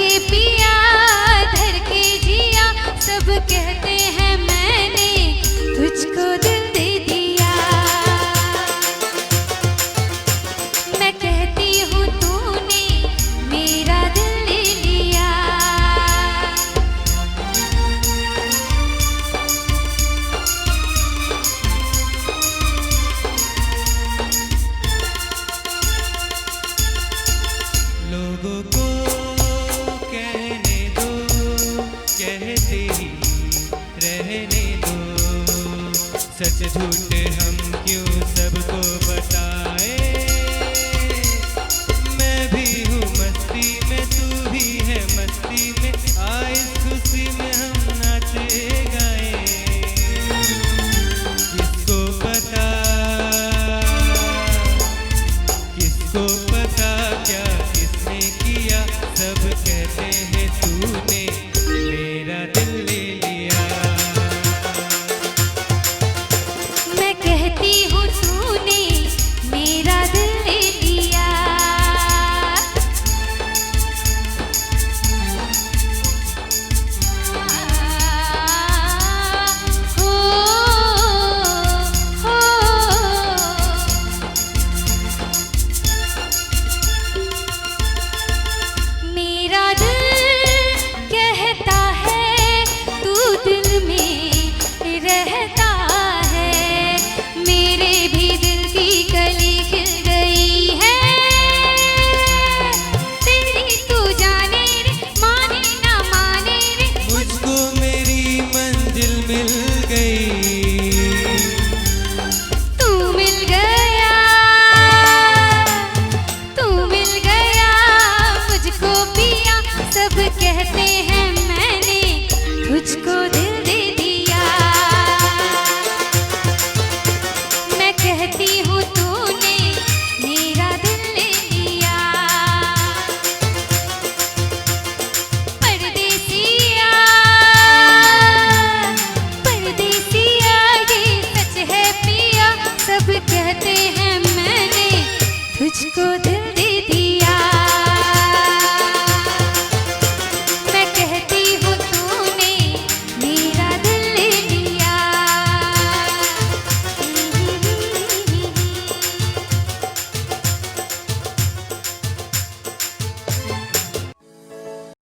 के पिया धर के जिया, सब कहते हैं मैंने तुझको दिल दे दिया। मैं कहती हूँ तूने मेरा दिल ले लिया। लोगों को कहने दो, कहते ही रहने दो, सच झूठ हम क्यों सबको बताए। मैं भी हूँ मस्ती में, तू भी है मस्ती में, आए इस खुशी में हम नाचे गाए। किसको पता, किसको पता क्या किसने किया, सब कहते हैं तूने मेरा दिल ले लिया। मैं कहती हूँ तूने मेरा दिल ले लिया। हो मेरा दिल कहता है तू दिल में रहता है, मेरे भी दिल की कली खिल गई है। तेरी तू जाने रे, माने ना माने रे, मुझको मेरी मंजिल मिल गई। तू मिल गया, तू मिल गया मुझको पिया, सब कहते हैं मैंने तुझको दिल दे दिया। मैं कहती हूँ तूने मेरा दिल ले लिया। परदेसिया, परदेसिया ये सच है पिया, सब कहते हैं मैंने तुझको दिल